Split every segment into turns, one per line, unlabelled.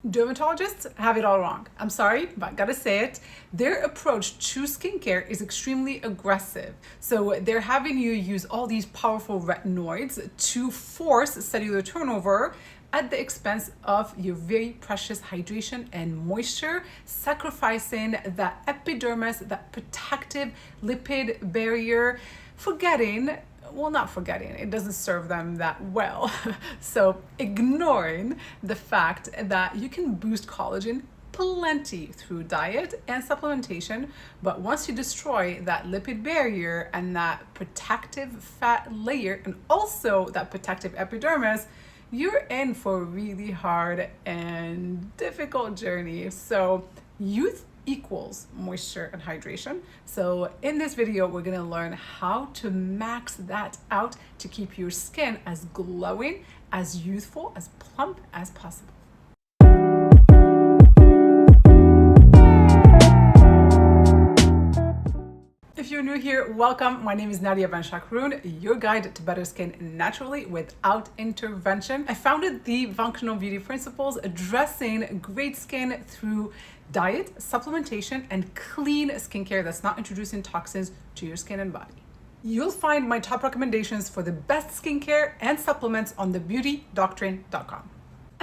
Dermatologists have it all wrong. I'm sorry, but I gotta say it. Their approach to skincare is extremely aggressive. So they're having you use all these powerful retinoids to force cellular turnover at the expense of your very precious hydration and moisture, sacrificing that epidermis, that protective lipid barrier, not forgetting, it doesn't serve them that well. So ignoring the fact that you can boost collagen plenty through diet and supplementation, but once you destroy that lipid barrier and that protective fat layer and also that protective epidermis, you're in for a really hard and difficult journey. So youth equals moisture and hydration. So in this video, we're gonna learn how to max that out to keep your skin as glowing, as youthful, as plump as possible. If you're new here, welcome. My name is Nadia Benchakroun, your guide to better skin naturally without intervention. I founded the Functional Beauty Principles, addressing great skin through diet, supplementation, and clean skincare that's not introducing toxins to your skin and body. You'll find my top recommendations for the best skincare and supplements on thebeautydoctrine.com.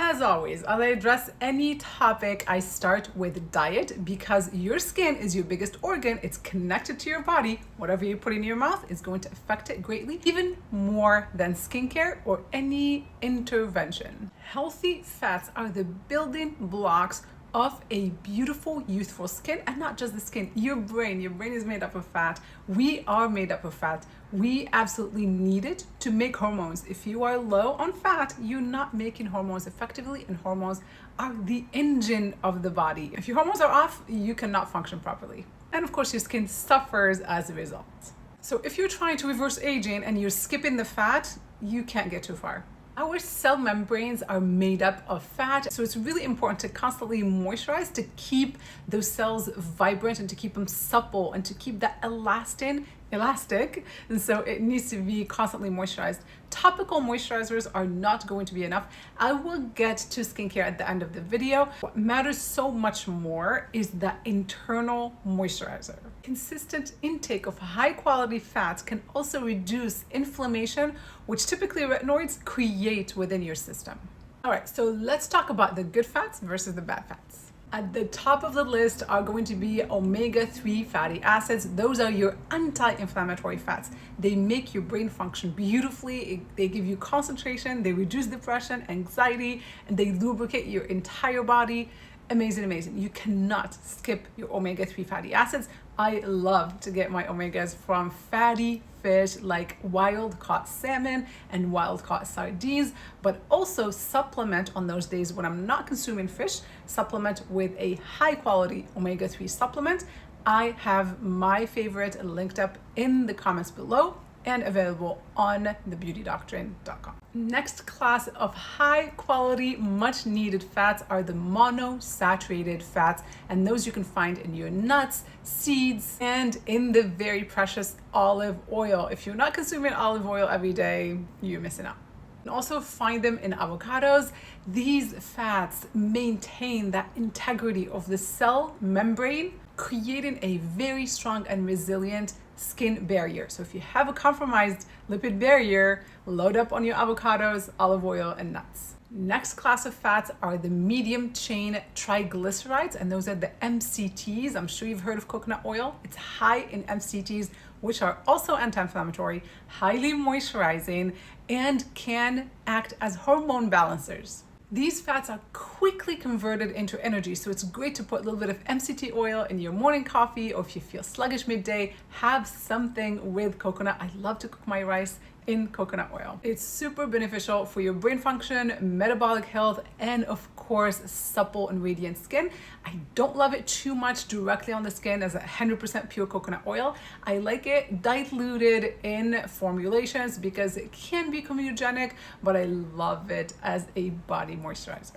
As always, I'll address any topic. I start with diet because your skin is your biggest organ. It's connected to your body. Whatever you put in your mouth is going to affect it greatly, even more than skincare or any intervention. Healthy fats are the building blocks of a beautiful, youthful skin, and not just the skin, your brain. Your brain is made up of fat. We are made up of fat. We absolutely need it to make hormones. If you are low on fat, you're not making hormones effectively, and hormones are the engine of the body. If your hormones are off, you cannot function properly. And of course, your skin suffers as a result. So if you're trying to reverse aging and you're skipping the fat, you can't get too far. Our cell membranes are made up of fat, so it's really important to constantly moisturize to keep those cells vibrant and to keep them supple and to keep that elastic, and so it needs to be constantly moisturized. Topical moisturizers are not going to be enough. I will get to skincare at the end of the video. What matters so much more is that internal moisturizer. Consistent intake of high quality fats can also reduce inflammation, which typically retinoids create within your system. All right, so let's talk about the good fats versus the bad fats. At the top of the list are going to be omega-3 fatty acids. Those are your anti-inflammatory fats. They make your brain function beautifully. They give you concentration, they reduce depression, anxiety, and they lubricate your entire body. Amazing, amazing. You cannot skip your omega-3 fatty acids. I love to get my omegas from fatty fish like wild-caught salmon and wild-caught sardines, but also supplement on those days when I'm not consuming fish, supplement with a high-quality omega-3 supplement. I have my favorite linked up in the comments below and available on thebeautydoctrine.com. Next class of high quality, much needed fats are the monosaturated fats, and those you can find in your nuts, seeds, and in the very precious olive oil. If you're not consuming olive oil every day, you're missing out. You can also find them in avocados. These fats maintain that integrity of the cell membrane, creating a very strong and resilient skin barrier. So if you have a compromised lipid barrier, load up on your avocados, olive oil, and nuts. Next class of fats are the medium chain triglycerides, and those are the MCTs. I'm sure you've heard of coconut oil. It's high in MCTs, which are also anti-inflammatory, highly moisturizing, and can act as hormone balancers. These fats are quickly converted into energy, so it's great to put a little bit of MCT oil in your morning coffee, or if you feel sluggish midday, have something with coconut. I love to cook my rice in coconut oil. It's super beneficial for your brain function, metabolic health, and of course, supple and radiant skin. I don't love it too much directly on the skin as 100% pure coconut oil. I like it diluted in formulations because it can be comedogenic, but I love it as a body moisturizer.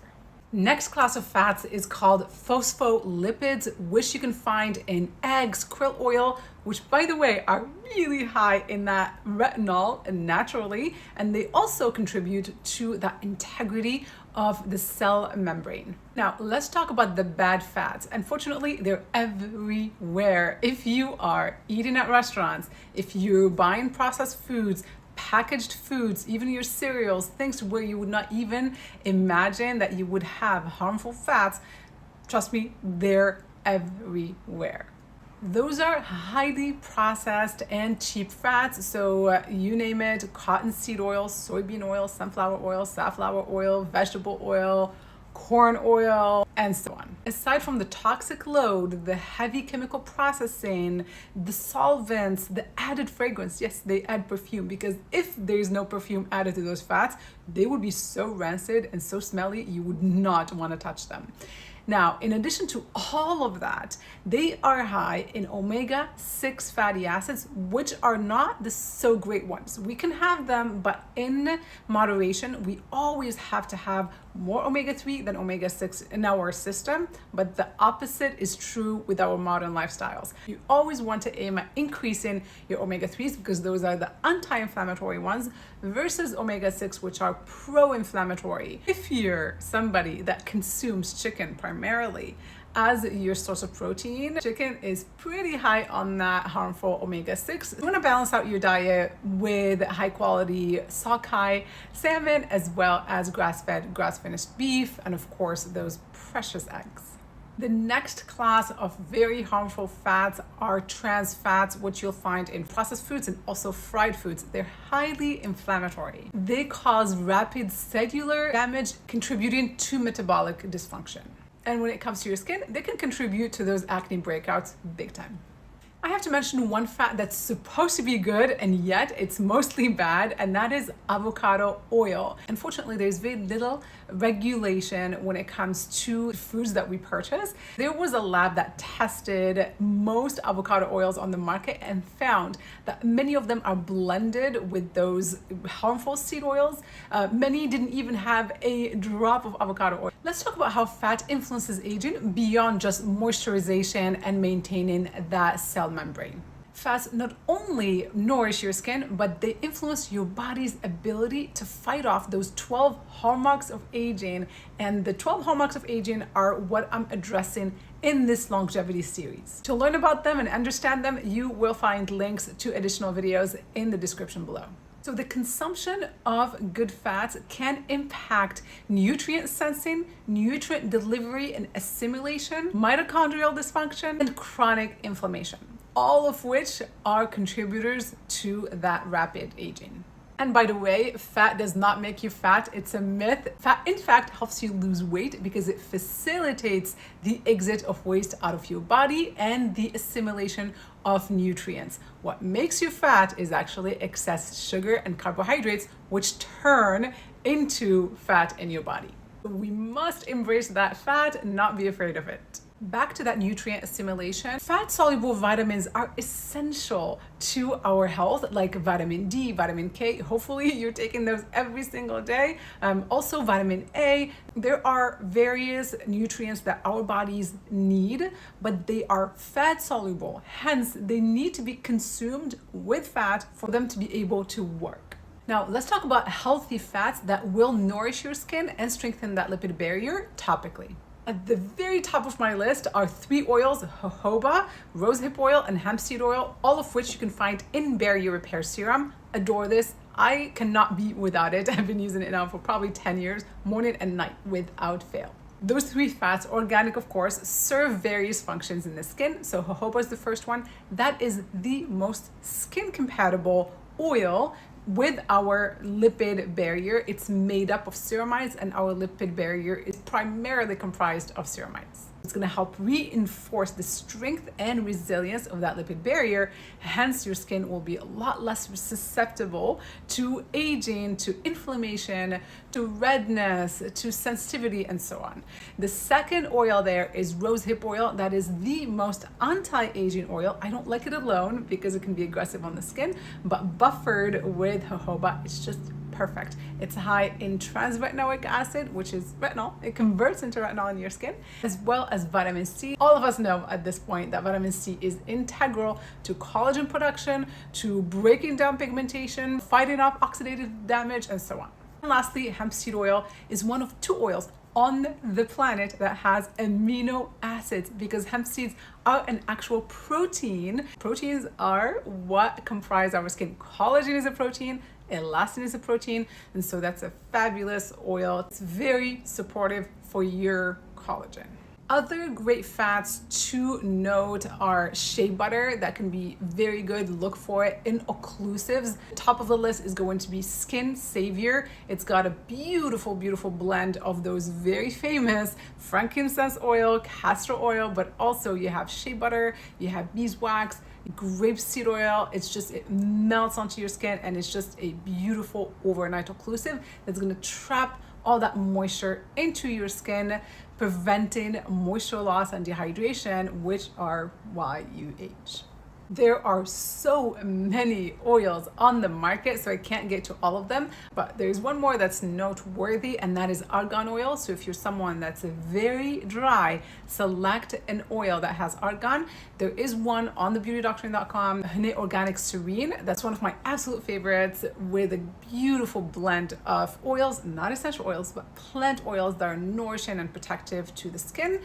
Next class of fats is called phospholipids, which you can find in eggs, krill oil, which by the way are really high in that retinol naturally, and they also contribute to that integrity of the cell membrane. Now, let's talk about the bad fats. Unfortunately, they're everywhere. If you are eating at restaurants, if you're buying processed foods, packaged foods, even your cereals, things where you would not even imagine that you would have harmful fats, trust me, they're everywhere. Those are highly processed and cheap fats. So you name it, cottonseed oil, soybean oil, sunflower oil, safflower oil, vegetable oil, corn oil, and so on. Aside from the toxic load, the heavy chemical processing, the solvents, the added fragrance, yes, they add perfume, because if there's no perfume added to those fats, they would be so rancid and so smelly, you would not want to touch them. Now, in addition to all of that, they are high in omega-6 fatty acids, which are not the so great ones. We can have them, but in moderation. We always have to have more omega-3 than omega-6 in our system, but the opposite is true with our modern lifestyles. You always want to aim at increasing your omega-3s because those are the anti-inflammatory ones versus omega-6, which are pro-inflammatory. If you're somebody that consumes chicken primarily as your source of protein, chicken is pretty high on that harmful omega-6. You want to balance out your diet with high quality sockeye salmon, as well as grass-fed, grass-finished beef, and of course those precious eggs. The next class of very harmful fats are trans fats, which you'll find in processed foods and also fried foods. They're highly inflammatory. They cause rapid cellular damage, contributing to metabolic dysfunction. And when it comes to your skin, they can contribute to those acne breakouts big time. I have to mention one fat that's supposed to be good and yet it's mostly bad, and that is avocado oil. Unfortunately, there's very little regulation when it comes to foods that we purchase. There was a lab that tested most avocado oils on the market and found that many of them are blended with those harmful seed oils. Many didn't even have a drop of avocado oil. Let's talk about how fat influences aging beyond just moisturization and maintaining that cell membrane. Fats not only nourish your skin, but they influence your body's ability to fight off those 12 hallmarks of aging. And the 12 hallmarks of aging are what I'm addressing in this longevity series. To learn about them and understand them, you will find links to additional videos in the description below. So the consumption of good fats can impact nutrient sensing, nutrient delivery and assimilation, mitochondrial dysfunction, and chronic inflammation, all of which are contributors to that rapid aging. And by the way, fat does not make you fat. It's a myth. Fat, in fact, helps you lose weight because it facilitates the exit of waste out of your body and the assimilation of nutrients. What makes you fat is actually excess sugar and carbohydrates, which turn into fat in your body. We must embrace that fat and not be afraid of it. Back to that nutrient assimilation, fat-soluble vitamins are essential to our health, like vitamin D, vitamin K. Hopefully you're taking those every single day. Also vitamin A. There are various nutrients that our bodies need, but they are fat-soluble. Hence, they need to be consumed with fat for them to be able to work. Now, let's talk about healthy fats that will nourish your skin and strengthen that lipid barrier topically. At the very top of my list are 3 oils: jojoba, rosehip oil, and hemp seed oil, all of which you can find in Barrier Repair Serum. Adore this. I cannot be without it. I've been using it now for probably 10 years, morning and night, without fail. Those 3 fats, organic of course, serve various functions in the skin. So jojoba is the first one. That is the most skin compatible oil with our lipid barrier. It's made up of ceramides, and our lipid barrier is primarily comprised of ceramides. It's going to help reinforce the strength and resilience of that lipid barrier. Hence, your skin will be a lot less susceptible to aging, to inflammation, to redness, to sensitivity, and so on. The second oil there is rosehip oil. That is the most anti-aging oil. I don't like it alone because it can be aggressive on the skin, but buffered with jojoba, it's just perfect. It's high in trans-retinoic acid, which is retinol. It converts into retinol in your skin, as well as vitamin C. All of us know at this point that vitamin C is integral to collagen production, to breaking down pigmentation, fighting off oxidative damage, and so on. And lastly, hemp seed oil is one of 2 oils on the planet that has amino acids, because hemp seeds are an actual protein. Proteins are what comprise our skin. Collagen is a protein, elastin is a protein, and so that's a fabulous oil. It's very supportive for your collagen. Other great fats to note are shea butter. That can be very good. Look for it in occlusives. Top of the list is going to be Skin Savior. It's got a beautiful, beautiful blend of those very famous frankincense oil, castor oil, but also you have shea butter, you have beeswax, grapeseed oil. It melts onto your skin, and it's just a beautiful overnight occlusive that's going to trap all that moisture into your skin, preventing moisture loss and dehydration, which are why you age. There are so many oils on the market, so I can't get to all of them, but there's one more that's noteworthy, and that is argan oil. So if you're someone that's very dry, select an oil that has argan. There is one on thebeautydoctrine.com, Honey Organic Serene. That's one of my absolute favorites, with a beautiful blend of oils, not essential oils, but plant oils that are nourishing and protective to the skin.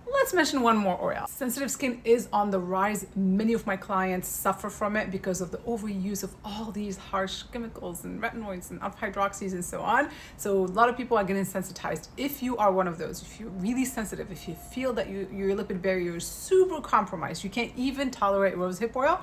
Let's mention one more oil. Sensitive skin is on the rise. Many of my clients suffer from it because of the overuse of all these harsh chemicals and retinoids and alpha hydroxys and so on. So a lot of people are getting sensitized. If you are one of those, if you're really sensitive, if you feel that your lipid barrier is super compromised, you can't even tolerate rosehip oil,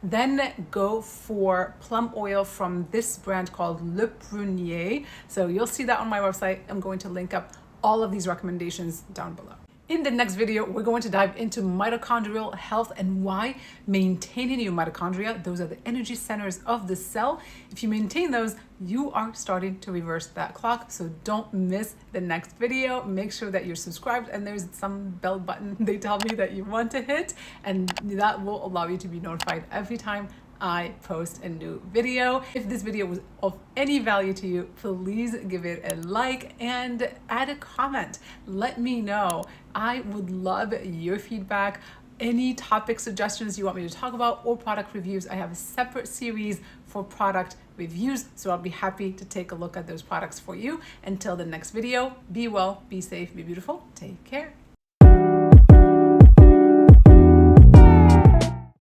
then go for plum oil from this brand called Le Prunier. So you'll see that on my website. I'm going to link up all of these recommendations down below. In the next video, we're going to dive into mitochondrial health and why maintaining your mitochondria, those are the energy centers of the cell. If you maintain those, you are starting to reverse that clock. So don't miss the next video. Make sure that you're subscribed, and there's some bell button they tell me that you want to hit, and that will allow you to be notified every time I post a new video. If this video was of any value to you, please give it a like and add a comment. Let me know. I would love your feedback. Any topic suggestions you want me to talk about, or product reviews. I have a separate series for product reviews, so I'll be happy to take a look at those products for you. Until the next video, be well, be safe, be beautiful. Take care.